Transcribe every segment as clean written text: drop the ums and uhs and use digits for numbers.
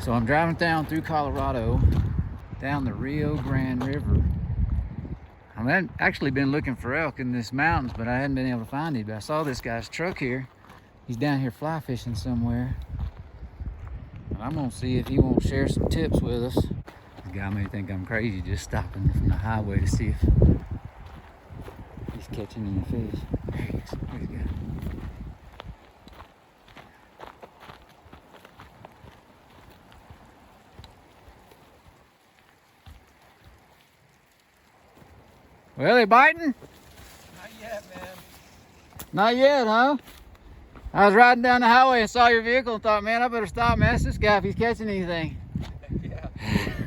So I'm driving down through Colorado, down the Rio Grande River. I've actually been looking for elk in this mountains, but I hadn't been able to find it. But I saw this guy's truck here. He's down here fly fishing somewhere. And I'm gonna see if he won't share some tips with us. The guy may think I'm crazy just stopping from the highway to see if he's catching any fish. There he is. There he goes. Well, they biting? Not yet, man. Not yet, huh? I was riding down the highway and saw your vehicle and thought, man, I better stop and ask this guy if he's catching anything. Yeah.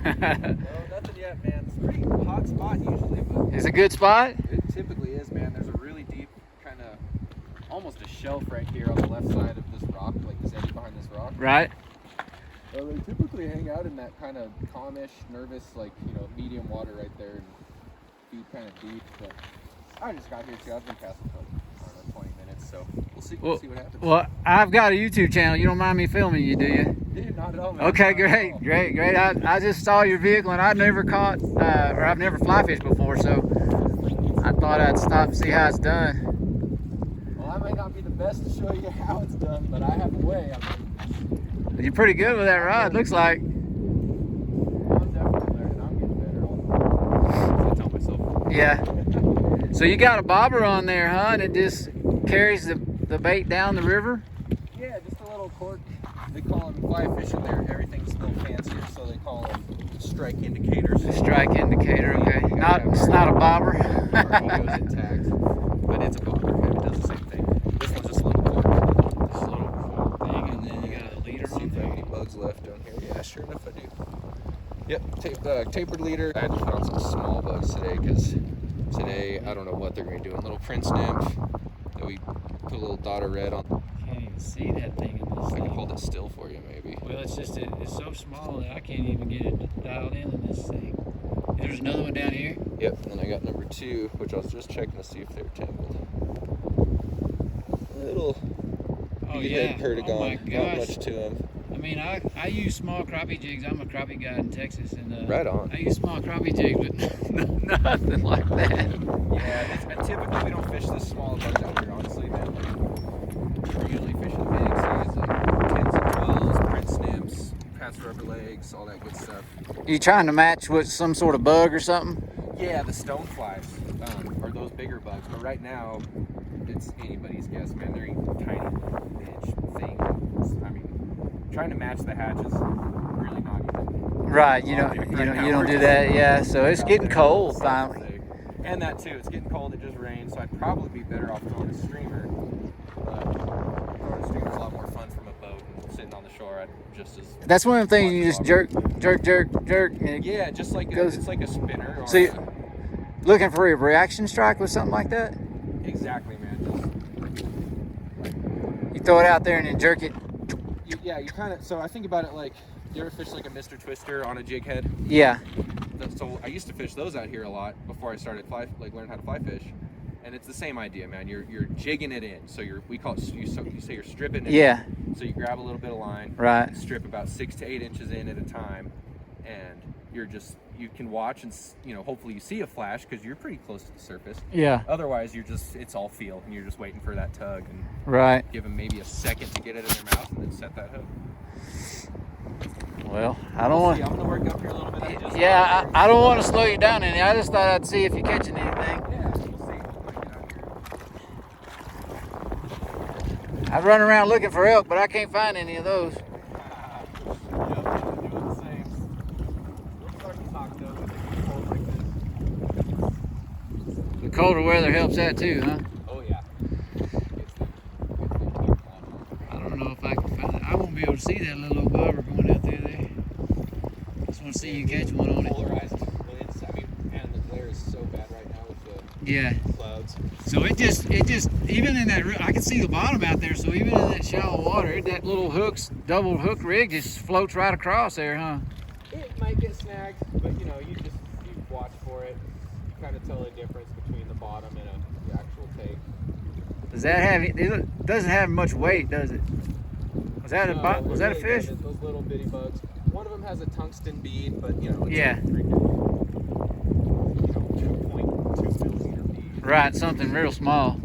No, nothing yet, man. It's a pretty hot spot usually, but It's a good spot? it typically is, man. There's a really deep kind of, almost a shelf right here on the left side of this rock, like this edge behind this rock. Right. So they typically hang out in that kind of calmish, nervous, like, medium water right there and feed kind of deep. But I just got here too. I've been casting for, I don't know, 20 minutes, so we'll see what happens. Well, I've got a YouTube channel. You don't mind me filming you, do you? Dude, not at all, man. Okay, great. I just saw your vehicle and I've never caught, or I've never fly fished before, so I thought I'd stop and see how it's done. Well, I might not be the best to show you how it's done, but I have a way. You're pretty good with that rod, looks like. I'm definitely learning. I'm getting better. I tell myself. Yeah. So you got a bobber on there, huh? And it just carries the bait down the river? Yeah, just a little cork. They call them fly fishing there. Everything's a little fancier, so they call them strike indicators. A strike indicator, okay. It's not a bobber. Goes intact, but it's a bobber. It does the same thing. This one's just a little cork. Just a little thing, and then you got a leader See on if I have there. any bugs left down here. Yeah, sure enough I do. Yep, tapered leader. I just found some small bugs today because today I don't know what they're going to be doing. Little prince nymph that we put a little dot of red on. Can't even see that thing in this I can thing. hold it still for you maybe. Well, it's just, it's so small that I can't even get it dialed in this thing. There's another one down here. Yep, and then I got number 2, which I was just checking to see if they're tangled. Little beadhead perdigon, Oh my not gosh. much to them. I mean, I use small crappie jigs. I'm a crappie guy in Texas, and Right on. I use small crappie jigs, but nothing like that. Yeah, typically we don't fish this small bugs out here, honestly, man. We're usually fishing big size, like 10s and 12s, prince nymphs, pass rubber legs, all that good stuff. You trying to match with some sort of bug or something? Yeah, the stoneflies are those bigger bugs, but right now it's anybody's guess, man. They're eating tiny bitch things. I mean, trying to match the hatch is really not even. Right, you don't do that, yeah. So it's getting cold finally. And that too, it's getting cold. It just rained, so I'd probably be better off throwing a streamer. But throwing a streamer's a lot more fun from a boat and sitting on the shore. I'd just as. That's one of the things you just jerk. And it Yeah, just like goes, it's like a spinner. Or so you're looking for a reaction strike with something like that? Exactly, man. You throw it out there and then jerk it. You kind of. So I think about it like, you ever fish like a Mr. Twister on a jig head? Yeah. So I used to fish those out here a lot before I started learn how to fly fish, and it's the same idea, man. You're jigging it in. So you say you're stripping it. Yeah. In. So you grab a little bit of line. Right. And strip about 6 to 8 inches in at a time, and you can watch and hopefully you see a flash because you're pretty close to the surface. Yeah. Otherwise it's all feel and you're just waiting for that tug and Right. give them maybe a second to get it in their mouth and then set that hook. Well, I don't want. I'm gonna work up here a little bit. I don't want to slow you down any. I just thought I'd see if you're catching anything. Yeah, we'll see. We'll get out here. I run around looking for elk, but I can't find any of those. The colder weather helps that too, huh? Oh yeah. I don't know if I can find it. I won't be able to see that little old bobber going out there. Just want to see you catch one on it. Polarized. And the glare is so bad right now with the Yeah. clouds. So it just even in that, I can see the bottom out there. So even in that shallow water, that little double hook rig just floats right across there, huh? It might get snagged, but you watch for it. You kind of tell the difference between the bottom and the actual take. Does that have? It doesn't have much weight, does it? Was that a fish? Those little bitty bugs. One of them has a tungsten bead, but you know, it's Yeah. a freaking, you know, 2.2 millimeter bead. Right, something real small.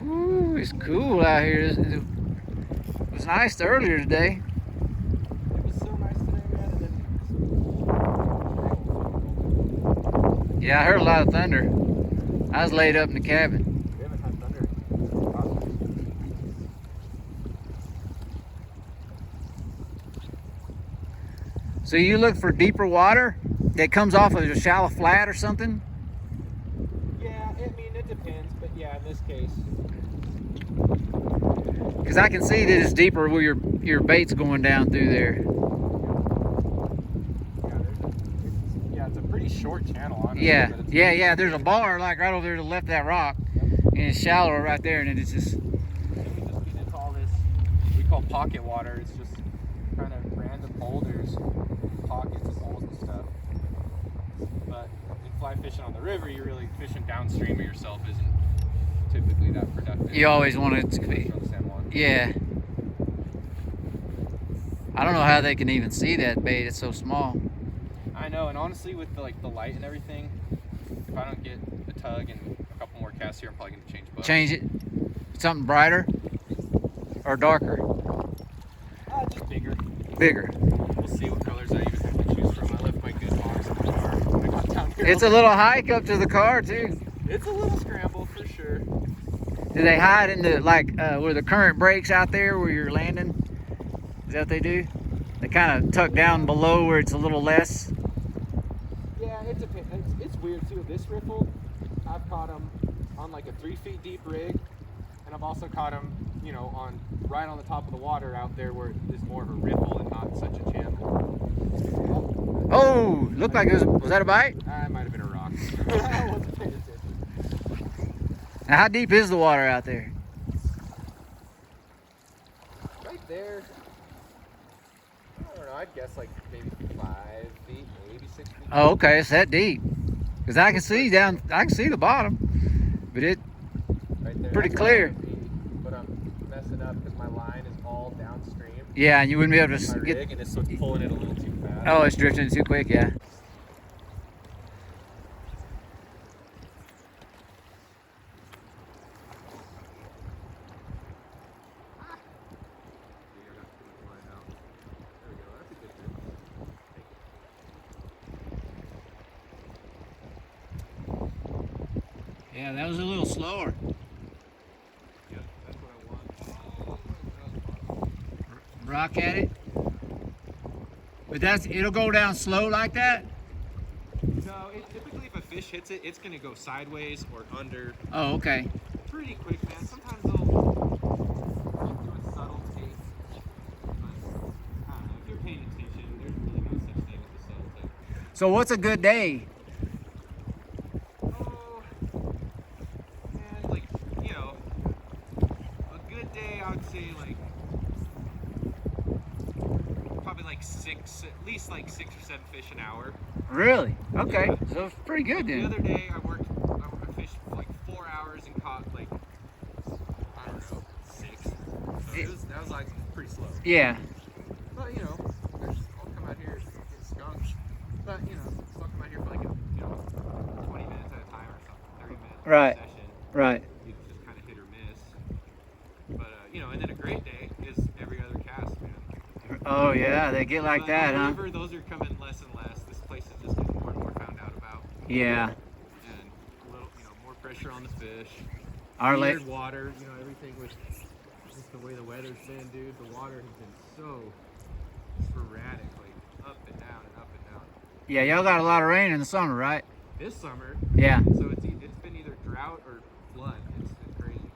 Ooh, it's cool out here. It was nice earlier today. It was so nice today, man. And then Yeah, I heard a lot of thunder. I was laid up in the cabin. we haven't had thunder. So you look for deeper water that comes off of a shallow flat or something? Yeah, I mean, it depends, but yeah, in this case. Because I can see that it's deeper where your bait's going down through there. Yeah, it's a pretty short channel, honestly. Yeah, but it's yeah. There's a bar like right over there to the left of that rock, and it's shallower right there, and then it's just. We just get into all this we call pocket water. It's just kind of random boulders, pockets of holes and stuff. But in fly fishing on the river, you're really fishing downstream of yourself isn't typically that productive. You always want it to be. Yeah. I don't know how they can even see that bait. It's so small. I know, and honestly, with the light and everything, if I don't get a tug and a couple more casts here, I'm probably gonna change boats. Change it. Something brighter or darker. Just bigger. Bigger. We'll see what colors I even have to choose from. I left my good box in the car when I got down here. It's a little hike up to the car too. It's a little scramble for sure. Do they hide in the where the current breaks out there where you're landing? Is that what they do? They kind of tuck down below where it's a little less. Yeah, it depends. It's weird too. This riffle, I've caught them on like a 3 feet deep rig, and I've also caught them, you know, on right on the top of the water out there where it's more of a riffle and not such a channel. Oh, looked like it was that a bite? It might have been a rock. I wasn't paying attention. Now, how deep is the water out there? Right there. I don't know. I'd guess like maybe 5 feet, maybe 6 feet. Oh, okay, it's that deep. Cause I can see the bottom, but it Right there. pretty That's clear. where I would be, but I'm messing up because my line is all downstream. Yeah, and you wouldn't be able My to get. rig, and it's pulling it a little too fast. Oh, it's drifting too quick. Yeah. Yeah, that was a little slower. Yeah, that's what I want. Rock at it. But it'll go down slow like that? No, typically if a fish hits it, it's going to go sideways or under Oh, okay. pretty quick, man. Sometimes they'll do a subtle take. But, I don't know, if you're paying attention, there's really no such thing as a subtle take. So what's a good day? Oh, man, like, you know, a good day, I would say, like, probably like at least like 6 or 7 fish an hour. Really? Okay. Yeah. So it's pretty good The then. other day, I fished for like 4 hours and caught like, I don't know, 6. So that was like pretty slow. Yeah. But you know, I'll come out here and get skunked. But you know, I'll come out here for like 20 minutes at a time or something, 30 minutes Right. session. Right. You can just kind of hit or miss. But you know, and then a great day is every other cast, man. Oh yeah, they get like But that, huh? however, those are coming less and less. This place is just getting more and more found out about. Yeah. And a little, you know, more pressure on the fish. Our Weird water, you know, everything with just the way the weather's been, dude. The water has been so sporadic, like up and down and up and down. Yeah, y'all got a lot of rain in the summer, right? This summer, Yeah. so it's been either drought or flood. It's been crazy.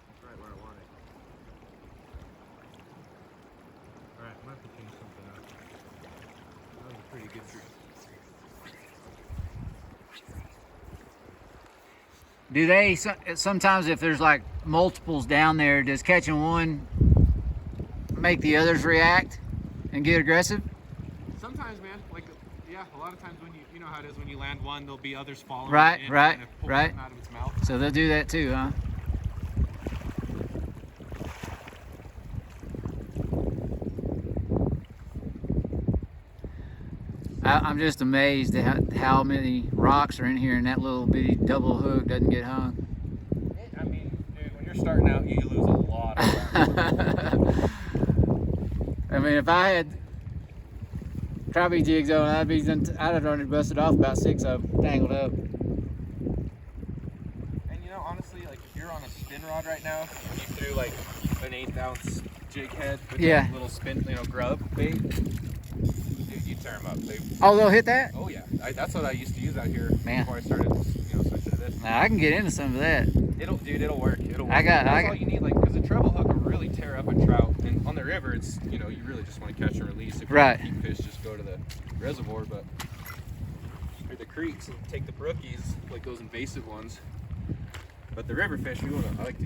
That's right where I want it. All right, I'm gonna have to change something up. That was a pretty good trip. Do they sometimes, if there's like multiples down there, does catching one make the others react and get aggressive? Sometimes, man, like, yeah, a lot of times when you know, know how it is when you land one, there'll be others following. Right, and right, kind of pull right. something out of its mouth. So they'll do that too, huh? I'm just amazed at how many rocks are in here and that little bitty double hook doesn't get hung. I mean, dude, when you're starting out, you lose a lot of rocks. I mean, if I had crappie jigs on, I'd have already busted off about 6 of them tangled up. And you know, honestly, like if you're on a spin rod right now, and you threw like an 1/8 ounce jig head with Yeah. a little spin, grub bait, dude, you tear them up. Oh, they'll hit that? Oh yeah, that's what I used to use out here Man. before I started, switching to this. Now I can get into some of that. It'll work. It'll work. I got all you need, like, because a treble hook will really tear up a trout, and on the river, it's you really just want to catch and release. If Right. you keep fish, just go to the reservoir, or the creeks and take the brookies, like those invasive ones. But the river fish, I like to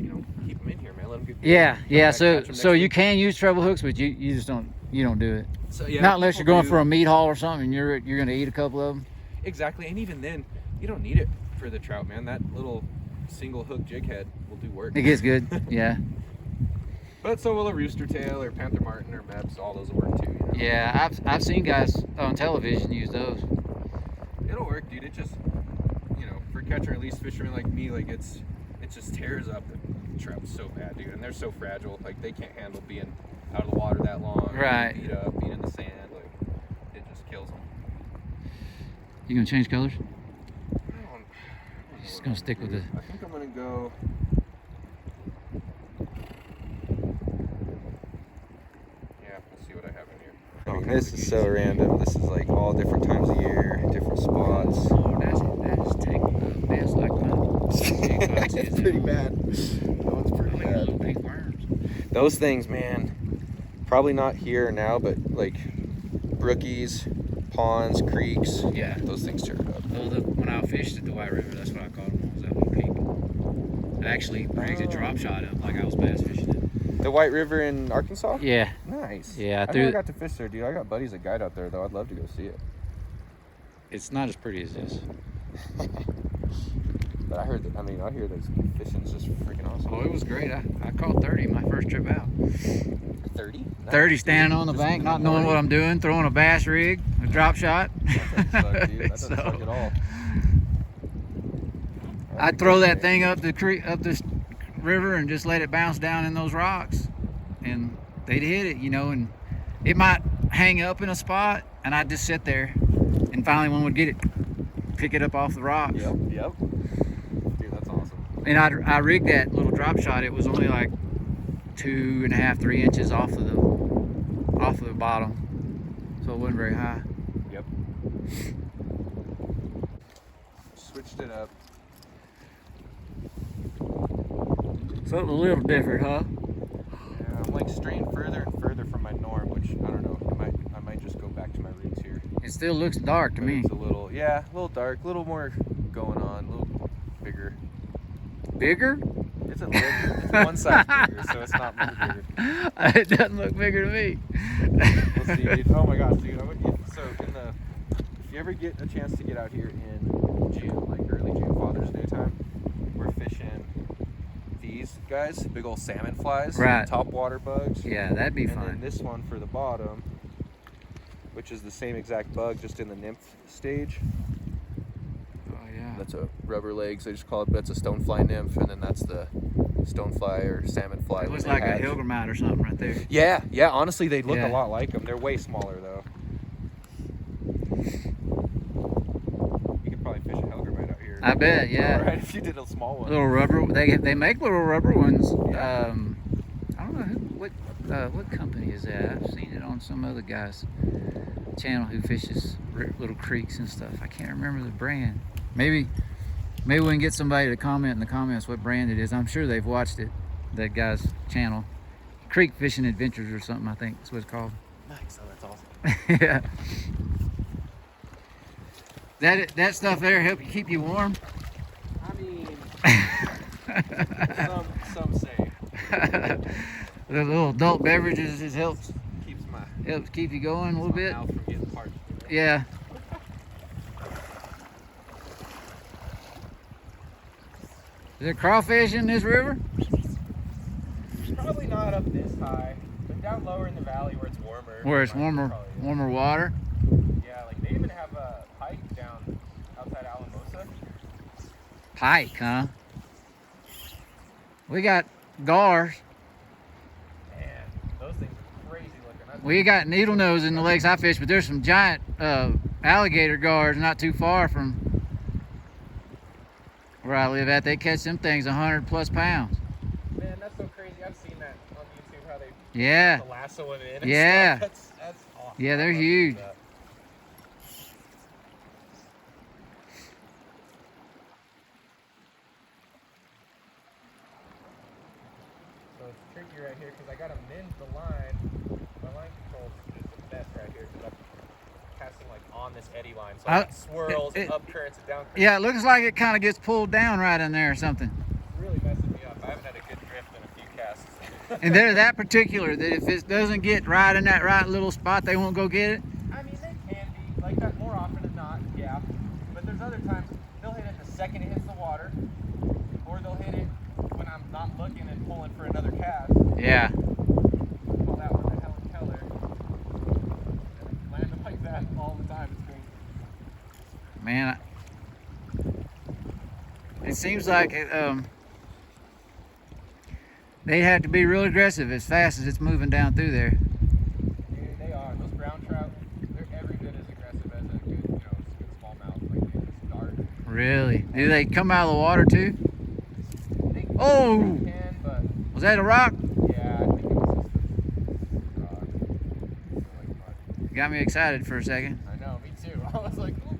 keep them in here, man. Let them get. Yeah, yeah. Catch So 'em so next you week. can use treble hooks, but you just don't do it. So yeah, Not unless you're people going do. for a meat haul or something, and you're gonna eat a couple of them. Exactly, and even then, you don't need it for the trout, man. That little single hook jig head will do work. It gets good. Yeah. But so will a rooster tail or panther martin or meps. All those will work too. Yeah, I've seen guys on television use those. It'll work, dude. It just, for catch and release fishermen like me, like it just tears up the trout so bad, dude. And they're so fragile, like they can't handle being out of the water that long. Right. Beat up, being in the sand, like it just kills them. You gonna change colors? I don't Just know gonna what stick I'm with gonna it. do. I think I'm gonna go. Yeah, let's see what I have in here. I mean, this is so random. This is like all different times of year, different spots. Oh, that's taking a mess like that. It's pretty bad. That one's pretty bad. Little pink worms. Those things, man, probably not here now, but like brookies, ponds, creeks, Yeah. those things tear it up. Oh, when I fished at the White River, that's what I caught them on, was that little pink. It actually brings a drop shot up like I was bass fishing it. The White River in Arkansas? Yeah. Nice. Yeah, I never got to fish there, dude. I got buddies that guide out there, though. I'd love to go see it. It's not as pretty as this. But I heard that, I hear that fishing's just freaking awesome. Oh, it was great. I caught 30 my first trip out. 30? 30 standing on the Just bank, in the not knowing what morning? I'm doing, throwing a bass rig, a drop shot. That doesn't suck, dude. That doesn't So, suck at all. I'd throw that thing up the creek, up this river, and just let it bounce down in those rocks, and they'd hit it, and it might hang up in a spot, and I'd just sit there, and finally one would get it, pick it up off the rocks. Yep. Dude, that's awesome. And I rigged that little drop shot. It was only like 2.5, 3 inches off of the bottom, so it wasn't very high. Yep. Switched it up. Something a little different, huh? Yeah, I'm like straying further and further from my norm, which I don't know. I might just go back to my roots here. It still looks dark to But me. It's a little dark, a little more going on, a little bigger. Bigger? It's one size bigger, so it's not much bigger. It doesn't look bigger to me. We'll see, dude. Oh my gosh, dude. If you ever get a chance to get out here in June, like early June, Father's Day time, we're fishing these guys, big old salmon flies, Right. top water bugs. Yeah, that'd be And fun. then this one for the bottom, which is the same exact bug, just in the nymph stage. Oh yeah. That's a rubber legs, they just call it. That's a stonefly nymph, and then that's the stonefly or salmon fly. It when looks they like a hatch. Hilgermite or something right there. Yeah. Honestly, they look Yeah. a lot like them. They're way smaller though. You could probably fish a Helgermite out here. I bet, yeah. All right, if you did a small one. Little rubber. They make little rubber ones. Yeah. I don't know what company is that. I've seen it on some other guy's channel who fishes little creeks and stuff. I can't remember the brand. Maybe we can get somebody to comment in the comments what brand it is. I'm sure they've watched it. That guy's channel, Creek Fishing Adventures or something. I think that's what it's called. Nice. Oh, that's awesome. Yeah. That stuff there help you keep you warm. I mean, some say The little adult beverages just helps keeps my keep you going a little bit. mouth from getting parched. Yeah. Is there crawfish in this river? Probably not up this high, but down lower in the valley where it's warmer. Where it's Probably, warmer water? Yeah, like they even have a pike down outside Alamosa. Pike, huh? We got gars. Man, those things are crazy looking. We got needle nose in the lakes I fish, but there's some giant alligator gars not too far from where I live at. They catch them things 100+ pounds. Man, that's so crazy. I've seen that on YouTube how they Yeah. lasso them in. And Yeah. stuff. That's awesome. Yeah, they're I love huge. that. So it's tricky right here because I gotta mend the line. My line control is the best right here because I'm casting like on this eddy line, so it swirls and up currents and down currents. Yeah, it looks like it kind of gets pulled down right in there or something. It's really messing me up. I haven't had a good drift in a few casts. And they're that particular that if it doesn't get right in that right little spot, they won't go get it. I mean, they can be like that more often than not, yeah. But there's other times they'll hit it the second it hits the water, or they'll hit it when I'm not looking and pulling for another cast. Yeah. Call that one the Helen Keller. And land them like that all the time. It's crazy. Man, it seems like they have to be real aggressive as fast as it's moving down through there. Dude, they are. Those brown trout, they're every bit as aggressive as a good, good smallmouth. Like they just start. Really? Do they come out of the water too? They Oh! can, but Was that a rock? yeah, I think it was just a rock. Like mud. Got me excited for a second. I know, me too. I was like, ooh.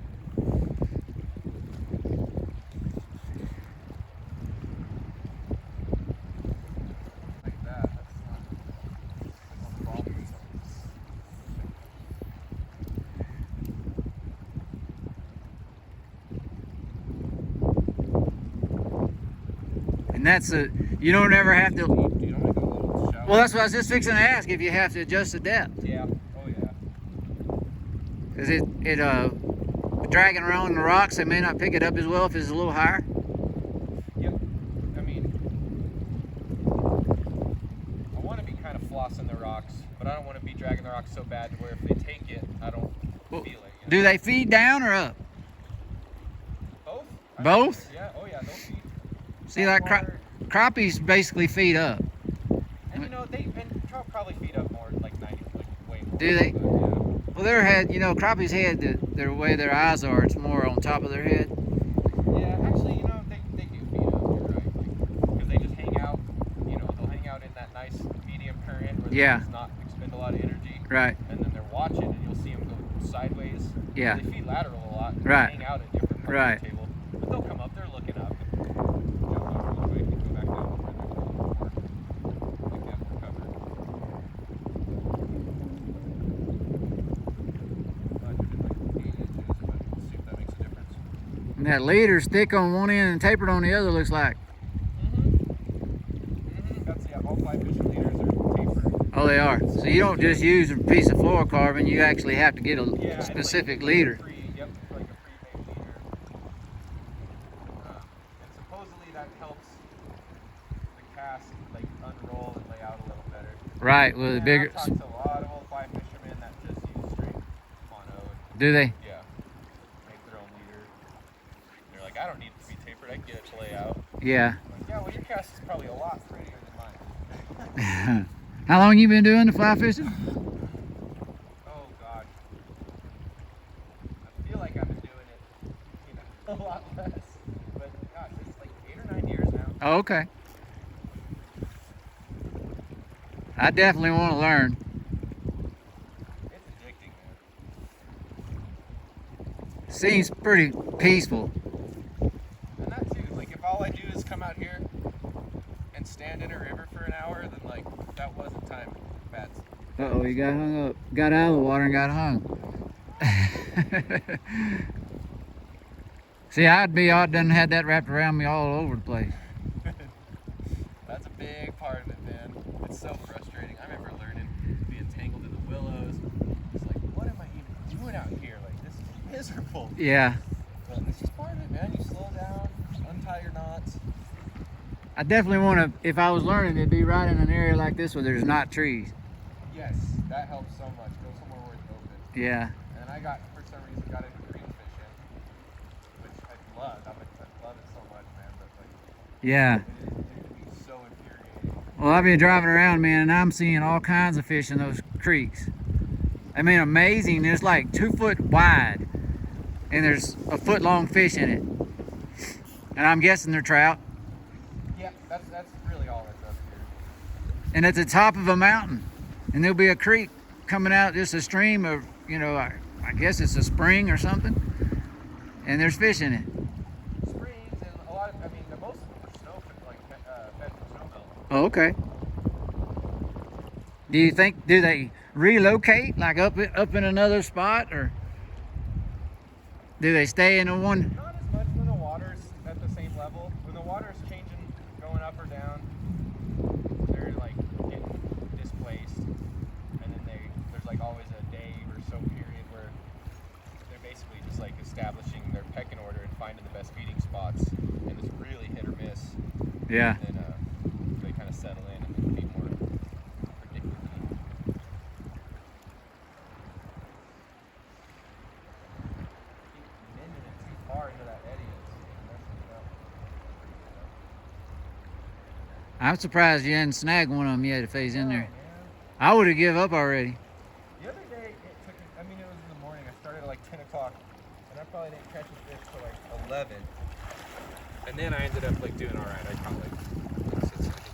Like that. That's not a problem. And that's you don't ever have to. Dude, I'm gonna go a little shallow. Well, that's what I was just fixing to ask, if you have to adjust the depth. Yeah. Oh yeah. Because dragging around the rocks, they may not pick it up as well if it's a little higher. Yep. I mean, I want to be kind of flossing the rocks, but I don't want to be dragging the rocks so bad to where if they take it, I don't Well, feel it. Do they feed down or up? Both? Both? Yeah. Oh yeah. They'll feed. See, like Water. crappies basically feed up. And and trout probably feed up more, like 90, like way more. Do they? But, yeah. Well, their head, crappies' head, the way their eyes are, it's more on top of their head. Yeah, actually, they do feed up. You're right, because they just hang out. They'll hang out in that nice medium current where they just not expend a lot of energy. Right. And then they're watching, and you'll see them go sideways. Yeah. They feed lateral a lot. And Right. Hang out at different parts of the table, but they'll come up. They're looking up. And jump over this way and go back down where there's a little more, like that more cover. See if that makes a difference. And that leader's thick on one end and tapered on the other, looks like. That's all fly fishing leaders are tapered. Oh, they are. So you don't just use a piece of fluorocarbon, you actually have to get a Yeah, specific it's leader. Yep, it's like a pre-made leader. And supposedly that helps the cast like unroll and lay out a little better. Right, with a bigger. I've talked to a lot of old fly fishermen that just use straight mono. Do they? Yeah, make their own leader. They're like, I don't need it to be tapered. I can get it to lay out. Yeah. I'm like, yeah, well, your cast is probably a lot prettier than mine. How long you been doing the fly fishing? Oh God. I feel like I've been doing it, a lot less. But gosh, it's like 8 or 9 years now. Oh, okay. I definitely want to learn. It's addicting, man. Seems pretty peaceful. And that too, like if all I do is come out here and stand in a river for an hour, then like that wasn't time bad. Uh-oh, you got hung up. Got out of the water and got hung. See, I'd done had that wrapped around me all over the place. That's a big part of it, man. It's so frustrating. I remember learning, being tangled in the willows. It's like, what am I even doing out here? Like, this is miserable. Yeah. But it's just part of it, man. You slow down, untie your knots. I definitely want to, if I was learning, it'd be right in an area like this where there's not trees. Yes, that helps so much. Go somewhere where it's open. Yeah. And I got, for some reason, got into green fishing, which I love. I love it so much, man. But like, Yeah. it can be so infuriating. Well, I've been driving around, man, and I'm seeing all kinds of fish in those creeks. I mean, amazing. There's like 2 foot wide, and there's a foot long fish in it. And I'm guessing they're trout. Yeah, that's really all that's up here. And at the top of a mountain, and there'll be a creek coming out, just a stream of, you know, I guess it's a spring or something, and there's fish in it. Springs and a lot of, I mean, most of them are snow, like fed from snow melt. Oh, okay. Do you think, do they relocate, like up in another spot, or do they stay in the one? Not as much when the water's at the same level. When the water's changing, going up or down, they're like getting displaced, and then there's like always a day or so period where they're basically just like establishing their pecking order and finding the best feeding spots, and it's really hit or miss. Yeah. And then they kind of settle in and then feed more predictably. Keep bending it too far into that eddy, it's messing it up. I'm surprised you hadn't snagged one of them yet if he's in there. Oh, man. I would have give up already. The other day, it took, I mean, it was in the morning. I started at like 10 o'clock, and I probably didn't catch a fish till like 11. And then I ended up like doing all right. I caught like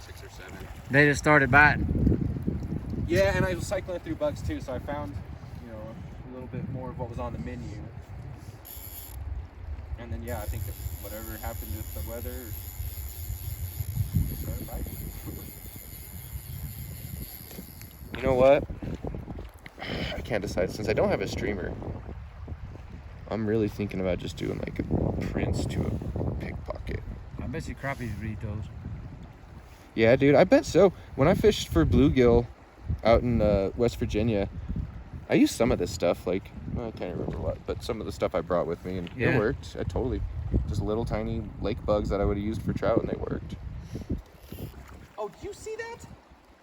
6 or 7. They just started biting. Yeah, and I was cycling through bugs too, so I found, you know, a little bit more of what was on the menu. And then, yeah, I think whatever happened with the weather, they started biting. You know what? I can't decide. Since I don't have a streamer, I'm really thinking about just doing like a Prince to a pickpocket. I bet you crappies would eat those. Yeah, dude, I bet so. When I fished for bluegill out in West Virginia, I used some of this stuff, like, well, I can't remember what, but some of the stuff I brought with me, and Yeah. it worked. I totally, just little tiny lake bugs that I would have used for trout, and they worked. Oh, do you see that?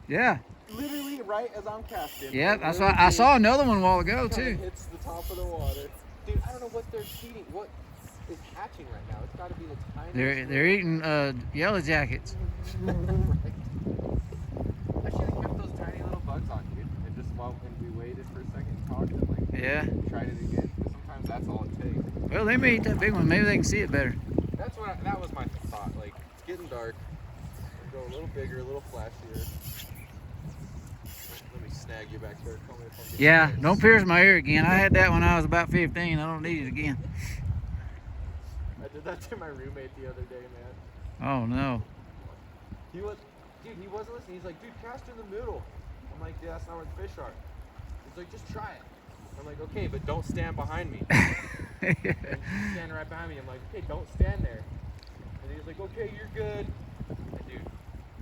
Yeah. Literally right as I'm casting. Yeah, I saw another one a while ago Kinda too. hits the top of the water. Dude, I don't know what they're feeding. What is hatching right now? It's got to be the tiniest. They're eating yellow jackets. Right. I should have kept those tiny little bugs on, dude. And just while we waited for a second and talked and like Yeah. tried it again. Because sometimes that's all it takes. Well, they may eat that big one. Maybe they can see it better. That's what that was my thought. Like it's getting dark. We'll go a little bigger, a little flashier. Let me snag you back there. Tell me if I'm getting Yeah, close. don't pierce my ear again. I had that when I was about 15. I don't need it again. I did that to my roommate the other day, man. Oh no. He wasn't listening. He's like, dude, cast in the middle. I'm like, yeah, that's not where the fish are. He's like, just try it. I'm like, okay, but don't stand behind me. And he's standing right behind me. I'm like, okay, don't stand there. And he's like, okay, you're good. And dude,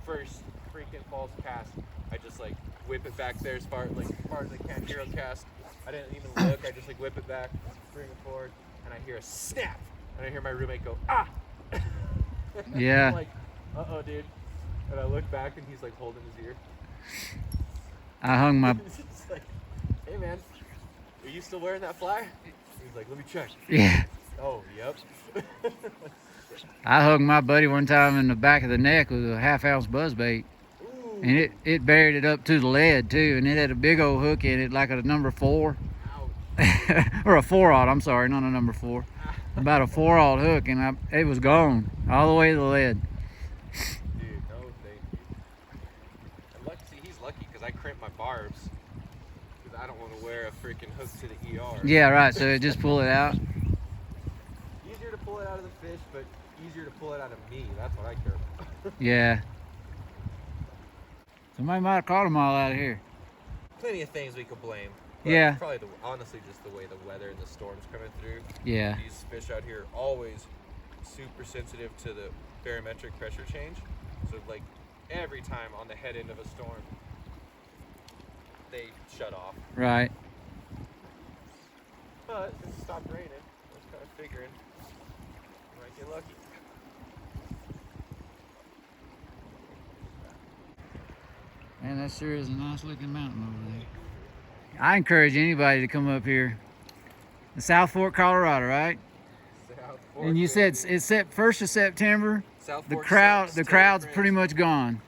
first freaking false cast, I just like whip it back there as far as I can. Hero cast. I didn't even look. I just like whip it back, bring it forward, and I hear a snap. And I hear my roommate go, ah! Yeah. I'm like, uh-oh, dude. And I look back and he's like holding his ear. I hung my He's just like, hey man, are you still wearing that fly? He's like, let me check. yeah. Oh, yep. I hugged my buddy one time in the back of the neck with a half-ounce buzzbait, Ooh. and it buried it up to the lead too, and it had a big old hook in it, like a number 4, Ouch. or a 4-aught. I'm sorry, not a number 4. About a 4-aught hook, and it was gone all the way to the lead. Dude, no thank you. And lucky, see, he's lucky because I crimp my barbs because I don't want to wear a freaking hook to the ER. Yeah, right. So just pull it out. Easier to pull it out of the fish, but easier to pull it out of me. That's what I care about. Yeah. Somebody might have caught them all out of here. Plenty of things we could blame. But Yeah. Probably honestly just the way the weather and the storms coming through. Yeah. These fish out here are always super sensitive to the barometric pressure change. So like every time on the head end of a storm, they shut off. Right. But since it stopped raining, I was kind of figuring we might get lucky. that sure is a nice looking mountain over there. I encourage anybody to come up here. The South Fork, Colorado, right? South Fork, And you said it's 1st of September. The crowd's pretty much gone,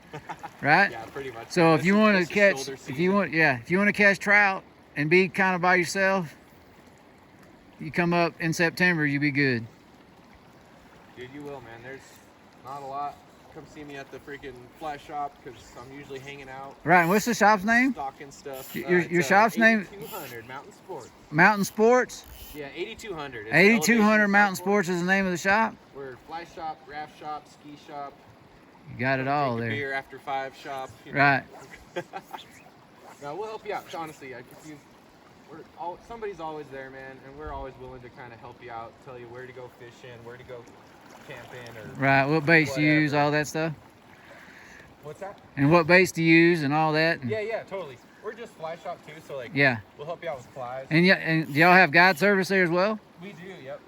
right? Yeah, pretty much. So if you want to catch, if you want to catch trout and be kind of by yourself, you come up in September, you be good. Dude, you will, man. There's not a lot. Come see me at the freaking fly shop because I'm usually hanging out. Right. And what's the shop's name? Stocking stuff. Your shop's name? 8200 Mountain Sports. Mountain Sports. Yeah, 8200. 8200 Mountain Sports is the name of the shop. We're fly shop, raft shop, ski shop. You got it all Drink a there. beer after 5 shop. You know. Right. No, we'll help you out. Honestly, somebody's always there, man, and we're always willing to kind of help you out, tell you where to go fishing, where to go camping, or Right. What baits to use, all that stuff. What's that? And what baits to use and all that. And, Yeah, totally. We're just fly shop too, so like yeah. we'll help you out with flies. And yeah, and do y'all have guide service there as well? We do, yep.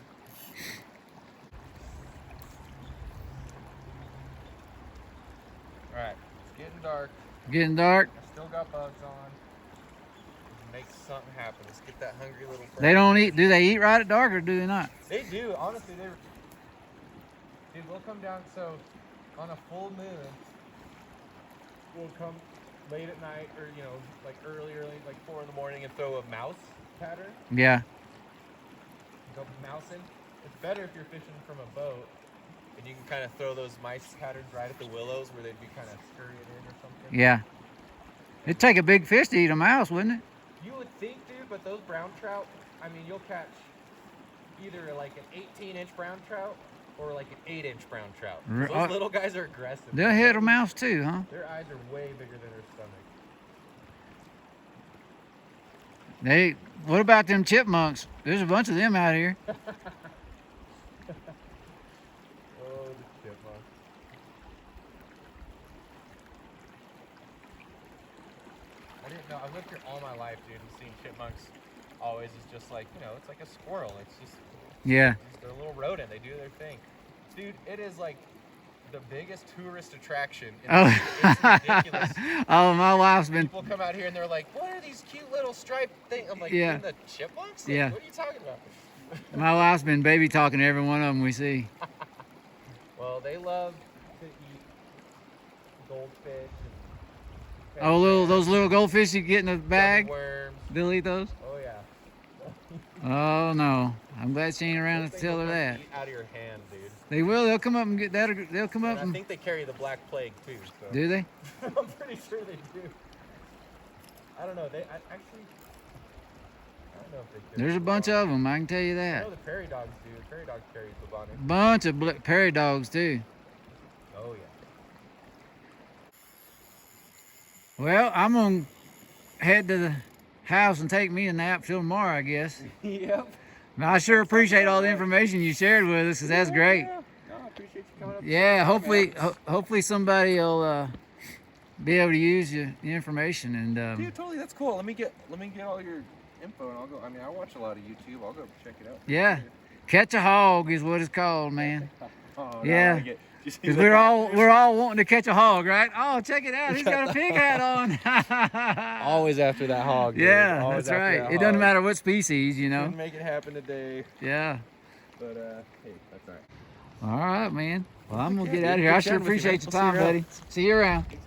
Alright, it's getting dark. Getting dark. I still got bugs on. Make something happen. Let's get that hungry little frog. They don't eat. Do they eat right at dark or do they not? They do, honestly. Dude, we'll come down. So, on a full moon, we'll come late at night, or like early, like 4 in the morning, and throw a mouse pattern. Yeah. Go mousing. It's better if you're fishing from a boat, and you can kind of throw those mice patterns right at the willows where they'd be kind of scurrying in or something. Yeah. It'd take a big fish to eat a mouse, wouldn't it? You would think, dude, but those brown trout, I mean, you'll catch either like an 18-inch brown trout or like an 8-inch brown trout. Those little guys are aggressive. They'll hit a mouse too, huh? Their eyes are way bigger than their stomach. What about them chipmunks? There's a bunch of them out here. Oh, the chipmunk. I didn't know. I've lived here all my life, dude, and seeing chipmunks always is just like, it's like a squirrel. It's just, Yeah. they're a little rodent. They do their thing. Dude, it is like the biggest tourist attraction. It's ridiculous. Oh, my wife's been. People come out here and they're like, what are these cute little striped things? I'm like, Yeah. the chipmunks? Like, Yeah. what are you talking about? My wife's been baby talking to every one of them we see. Well, they love to eat goldfish. And Those little goldfish you get in a bag. worms. They'll eat those. Oh yeah. Oh no, I'm glad she ain't around Those to things tell will her come that. eat out of your hand, dude. They will. They'll come up and get that. They'll come up And I and. think they carry the black plague too. So. Do they? I'm pretty sure they do. I don't know. I don't know if they carry. There's a bunch of them. I can tell you I that. know the prairie dogs do. The prairie dogs carry bubonic. Bunch of prairie dogs too. Oh yeah. Well, I'm gonna head to the house and take me a nap till tomorrow, I guess. Yep. I sure appreciate all the information you shared with us, 'cause that's great. Yeah. No, I appreciate you coming up. Yeah, hopefully somebody will be able to use your information and. Dude, totally. That's cool. Let me get all your info, and I'll go. I mean, I watch a lot of YouTube. I'll go check it out. Yeah, catch a hog is what it's called, man. Oh, Yeah. I get. Because we're all wanting to catch a hog, right? Oh, check it out. He's got a pig hat on. Always after that hog. Dude. Yeah, Always that's after right. that It doesn't hog. matter what species, you know. Couldn't make it happen today, Yeah. but hey, that's all right. All right, man. Well, I'm going to Okay, get out of dude. here. I Good sure chatting with you, appreciate man. your time, I'll see you buddy. See you around. Thanks,